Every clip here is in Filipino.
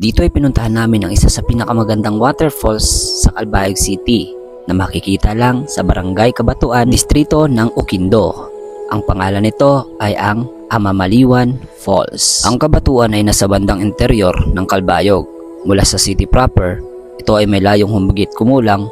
Dito ay pinuntahan namin ang isa sa pinakamagandang waterfalls sa Calbayog City na makikita lang sa Barangay Cabatuan, distrito ng Oquindo. Ang pangalan nito ay ang Amamaliwan Falls. Ang Cabatuan ay nasa bandang interior ng Calbayog. Mula sa city proper, ito ay may layong humigit kumulang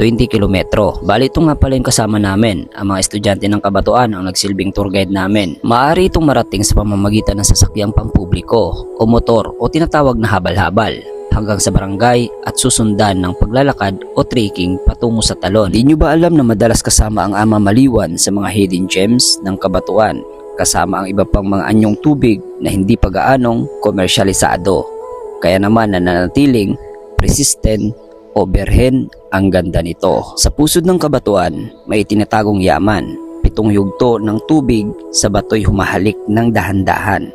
20 kilometro. Bali ito nga pala yung kasama namin. Ang mga estudyante ng Cabatuan ang nagsilbing tour guide namin. Maaari itong marating sa pamamagitan ng sasakyang pampubliko o motor o tinatawag na habal-habal hanggang sa barangay at susundan ng paglalakad o trekking patungo sa talon. Di nyo ba alam na madalas kasama ang Amamaliwan sa mga hidden gems ng Cabatuan, kasama ang iba pang mga anyong tubig na hindi pa gaanong komersyalisado, kaya naman nananatiling persistent o berhen ang ganda nito. Sa pusod ng Cabatuan may tinatagong yaman, 7 yugto ng tubig sa bato'y humahalik ng dahan-dahan.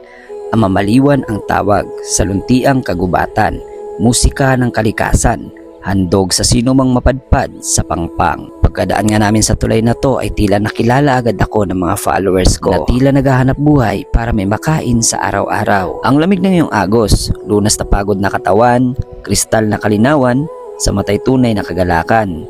Amamaliwan ang tawag, sa luntiang kagubatan, musika ng kalikasan, handog sa sino mang mapadpad sa pangpang. Pagkadaan nga namin sa tulay na to ay tila nakilala agad ako ng mga followers ko na tila naghahanap buhay para may makain sa araw-araw. Ang lamig ng iyong agos, lunas na pagod na katawan, kristal na kalinawan, sa matay tunay na kagalakan,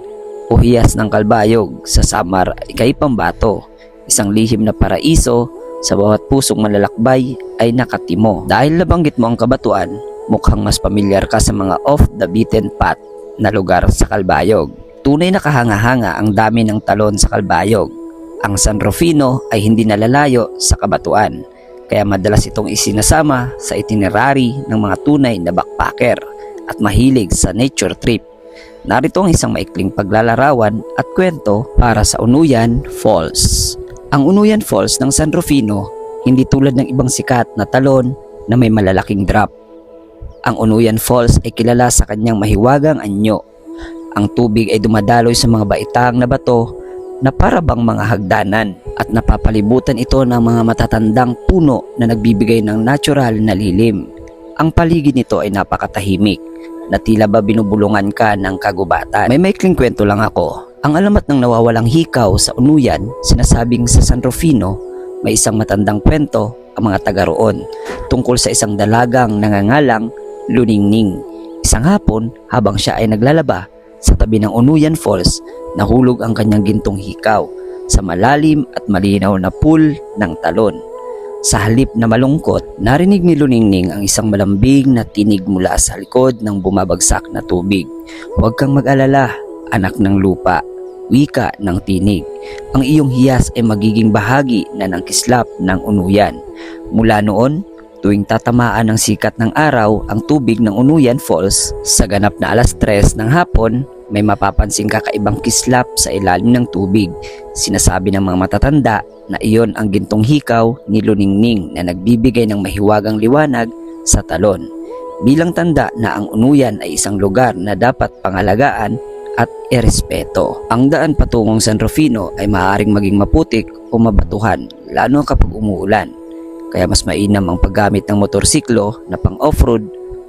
uhiyas ng Calbayog, sa samar ikay pambato, isang lihim na paraiso, sa bawat pusong malalakbay ay nakatimo. Dahil nabanggit mo ang Cabatuan, mukhang mas pamilyar ka sa mga off the beaten path na lugar sa Calbayog. Tunay na kahanga-hanga ang dami ng talon sa Calbayog. Ang San Rufino ay hindi nalalayo sa Cabatuan, kaya madalas itong isinasama sa itinerary ng mga tunay na backpacker at mahilig sa nature trip. Narito ang isang maikling paglalarawan at kwento para sa Unuyan Falls. Ang Unuyan Falls ng San Rufino hindi tulad ng ibang sikat na talon na may malalaking drop. Ang Unuyan Falls ay kilala sa kanyang mahiwagang anyo. Ang tubig ay dumadaloy sa mga baitang na bato na para bang mga hagdanan at napapalibutan ito ng mga matatandang puno na nagbibigay ng natural na lilim. Ang paligid nito ay napakatahimik na tila ba binubulungan ka ng kagubatan. May maikling kwento lang ako. Ang alamat ng nawawalang hikaw sa Unuyan, sinasabing sa San Rufino, may isang matandang kwento ang mga taga roon tungkol sa isang dalagang nangangalang Luningning. Isang hapon, habang siya ay naglalaba sa tabi ng Unuyan Falls, nahulog ang kanyang gintong hikaw sa malalim at malinaw na pool ng talon. Sa halip na malungkot, narinig ni Luningning ang isang malambing na tinig mula sa likod ng bumabagsak na tubig. "Huwag kang mag-alala, anak ng lupa," wika ng tinig. "Ang iyong hiyas ay magiging bahagi na ng kislap ng Unuyan." Mula noon, tuwing tatamaan ng sikat ng araw ang tubig ng Unuyan Falls, sa ganap na 3:00 ng hapon, may mapapansing kakaibang kislap sa ilalim ng tubig. Sinasabi ng mga matatanda na iyon ang gintong hikaw ni Luningning na nagbibigay ng mahiwagang liwanag sa talon. Bilang tanda na ang Unuyan ay isang lugar na dapat pangalagaan at irespeto. Ang daan patungong San Rufino ay maaaring maging maputik o mabatuhan, lalo kapag umuulan. Kaya mas mainam ang paggamit ng motorsiklo na pang off-road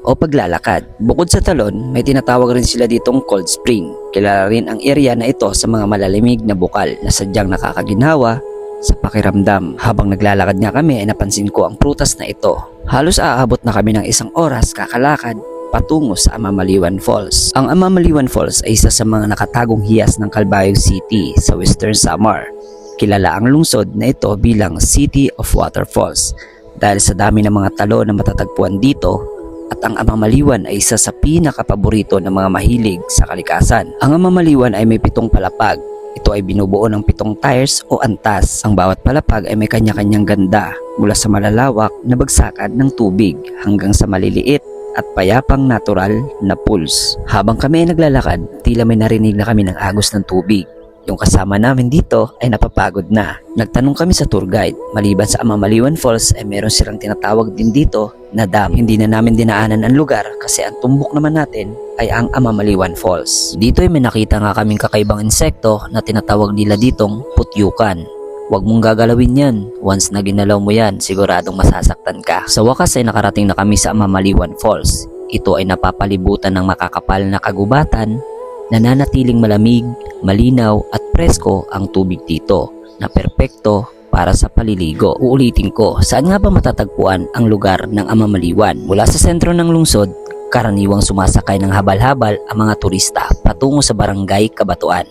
o paglalakad. Bukod sa talon, may tinatawag rin sila ditong cold spring. Kilala rin ang area na ito sa mga malalimig na bukal na sadyang nakakaginhawa sa pakiramdam. Habang naglalakad nga kami ay napansin ko ang prutas na ito. Halos aabot na kami ng 1 oras kakalakad patungo sa Amamaliwan Falls. Ang Amamaliwan Falls ay isa sa mga nakatagong hiyas ng Calbayog City sa Western Samar. Kilala ang lungsod na ito bilang City of Waterfalls dahil sa dami ng mga talon na matatagpuan dito, at ang Amamaliwan ay isa sa pinakapaborito ng mga mahilig sa kalikasan. Ang Amamaliwan ay may 7 palapag. Ito ay binubuo ng 7 tiers o antas. Ang bawat palapag ay may kanya-kanyang ganda, mula sa malalawak na bagsakan ng tubig hanggang sa maliliit at payapang natural na pools. Habang kami ay naglalakad, tila may narinig na kami ng agos ng tubig. Yung kasama namin dito ay napapagod na. Nagtanong kami sa tour guide, maliban sa Amamaliwan Falls ay meron silang tinatawag din dito na dam. Hindi na namin dinaanan ang lugar kasi ang tumbok naman natin ay ang Amamaliwan Falls. Dito ay may nakita nga kaming kakaibang insekto na tinatawag nila ditong putyukan. Huwag mong gagalawin yan. Once na ginalaw mo yan, siguradong masasaktan ka. Sa wakas ay nakarating na kami sa Amamaliwan Falls. Ito ay napapalibutan ng makakapal na kagubatan, nananatiling malamig, malinaw at presko ang tubig dito na perpekto para sa paliligo. Uulitin ko, saan nga ba matatagpuan ang lugar ng Amamaliwan? Mula sa sentro ng lungsod, Karaniwang sumasakay ng habal-habal ang mga turista patungo sa Barangay Kabatuan.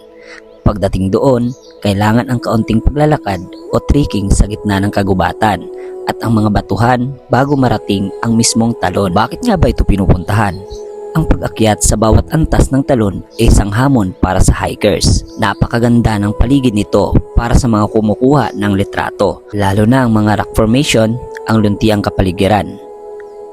Pagdating doon, kailangan ang kaunting paglalakad o trekking sa gitna ng kagubatan at ang mga batuhan bago marating ang mismong talon. Bakit nga ba ito pinupuntahan? Ang pag-akyat sa bawat antas ng talon ay isang hamon para sa hikers. Napakaganda ng paligid nito para sa mga kumukuha ng litrato, lalo na ang mga rock formation, ang luntiang kapaligiran.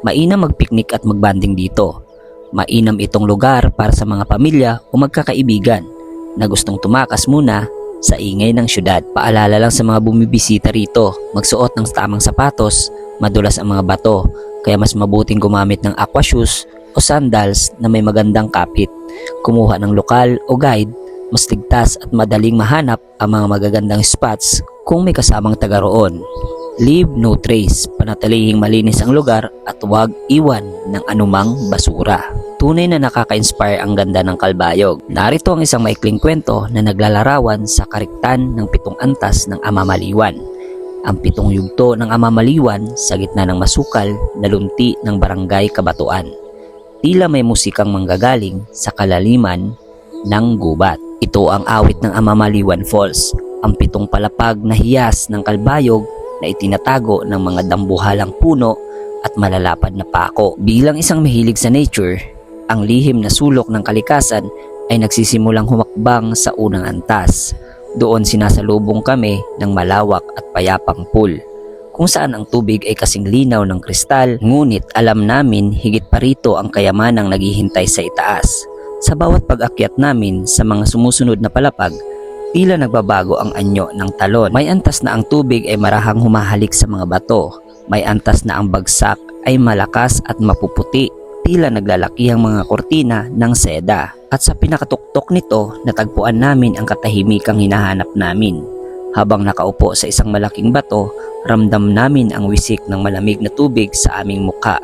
Mainam mag-picnic at magbanding dito. Mainam itong lugar para sa mga pamilya o magkakaibigan na gustong tumakas muna sa ingay ng syudad. Paalala lang sa mga bumibisita rito, magsuot ng tamang sapatos, madulas ang mga bato, kaya mas mabuting gumamit ng aqua shoes o sandals na may magandang kapit. Kumuha ng lokal o guide, mas ligtas at madaling mahanap ang mga magagandang spots kung may kasamang taga roon. Leave no trace, panatilihing malinis ang lugar at huwag iwan ng anumang basura. Tunay na nakaka-inspire ang ganda ng Kalbayog. Narito ang isang maikling kwento na naglalarawan sa kariktan ng 7 antas ng Amamaliwan. Ang 7 yugto ng Amamaliwan sa gitna ng masukal na lunti ng Barangay Kabatuan. Tila may musikang manggagaling sa kalaliman ng gubat. Ito ang awit ng Amamaliwan Falls, ang 7 palapag na hiyas ng Kalbayog na itinatago ng mga dambuhalang puno at malalapad na pako. Bilang isang mahilig sa nature, ang lihim na sulok ng kalikasan ay nagsisimulang humakbang sa unang antas. Doon sinasalubong kami ng malawak at payapang pool, kung saan ang tubig ay kasing linaw ng kristal, ngunit alam namin higit pa rito ang kayamanang naghihintay sa itaas. Sa bawat pag-akyat namin sa mga sumusunod na palapag, tila nagbabago ang anyo ng talon. May antas na ang tubig ay marahang humahalik sa mga bato. May antas na ang bagsak ay malakas at mapuputi, tila naglalaki ang mga kortina ng seda. At sa pinakatuktok nito, natagpuan namin ang katahimikang hinahanap namin. Habang nakaupo sa isang malaking bato, ramdam namin ang wisik ng malamig na tubig sa aming mukha.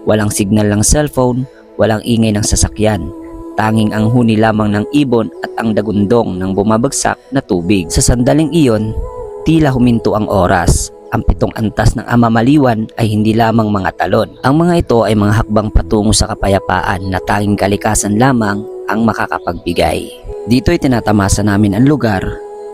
Walang signal ng cellphone, walang ingay ng sasakyan. Tanging ang huni lamang ng ibon at ang dagundong ng bumabagsak na tubig. Sa sandaling iyon, tila huminto ang oras. Ang 7 antas ng Amamaliwan ay hindi lamang mga talon. Ang mga ito ay mga hakbang patungo sa kapayapaan na tanging kalikasan lamang ang makakapagbigay. Dito ay tinatamasa namin ang lugar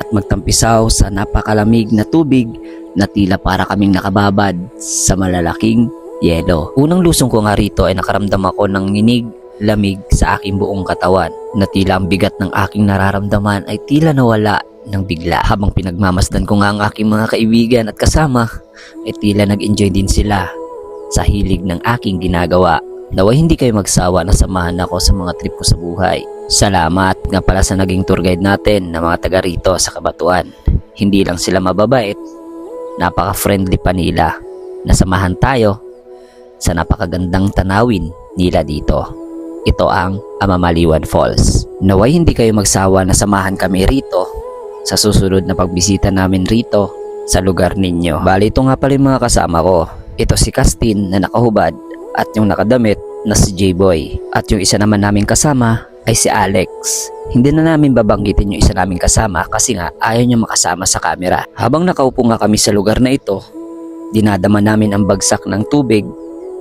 at magtampisaw sa napakalamig na tubig na tila para kaming nakababad sa malalaking yelo. Unang lusong ko nga rito ay nakaramdam ako ng nginig, lamig sa aking buong katawan, na tila ang bigat ng aking nararamdaman ay tila nawala ng bigla. Habang pinagmamasdan ko nga ang aking mga kaibigan at kasama, ay tila nag-enjoy din sila sa hilig ng aking ginagawa. Naway hindi kayo magsawa na samahan ako sa mga trip ko sa buhay. Salamat nga pala sa naging tour guide natin na mga taga rito sa Kabatuan. Hindi lang sila mababait, napaka-friendly pa nila. Nasamahan tayo sa napakagandang tanawin nila dito. Ito ang Amamaliwan Falls. Naway hindi kayo magsawa na samahan kami rito sa susunod na pagbisita namin rito sa lugar ninyo. Bali, ito nga pala yung mga kasama ko. Ito si Castin na nakahubad at yung nakadamit na si J-Boy. At yung isa naman naming kasama ay si Alex. Hindi na namin babanggitin yung isa naming kasama kasi nga ayaw niya makasama sa camera. Habang nakaupo nga kami sa lugar na ito, dinadama namin ang bagsak ng tubig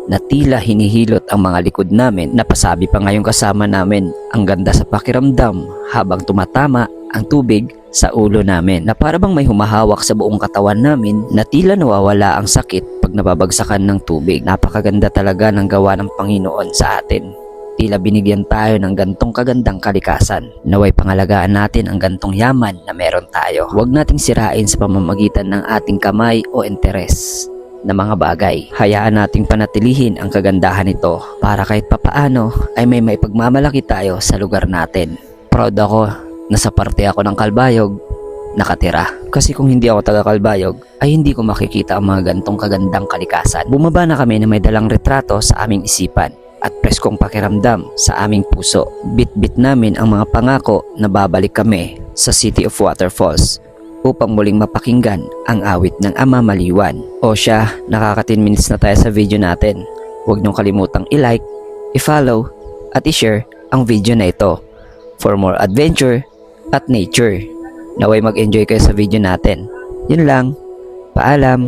na tila hinihilot ang mga likod namin. Napasabi pa nga yung kasama namin, ang ganda sa pakiramdam habang tumatama ang tubig sa ulo namin, na para bang may humahawak sa buong katawan namin, na tila nawawala ang sakit pag nababagsakan ng tubig. Napakaganda talaga ng gawa ng Panginoon sa atin. Tila binigyan tayo ng gantong kagandang kalikasan. Naway pangalagaan natin ang gantong yaman na meron tayo. Huwag nating sirain sa pamamagitan ng ating kamay o interes na mga bagay. Hayaan nating panatilihin ang kagandahan nito para kahit papaano ay may maipagmamalaki tayo sa lugar natin. Proud ako na sa parte ako ng Kalbayog nakatira. Kasi kung hindi ako taga Kalbayog ay hindi ko makikita ang mga gantong kagandang kalikasan. Bumaba na kami na may dalang retrato sa aming isipan at preskong pakiramdam sa aming puso. Bit-bit namin ang mga pangako na babalik kami sa City of Waterfalls upang muling mapakinggan ang awit ng Amamaliwan. O siya, nakaka 10 minutes na tayo sa video natin. Huwag niyong kalimutang i-like, i-follow at i-share ang video na ito for more adventure at nature. Naway mag-enjoy kayo sa video natin. Yun lang. Paalam.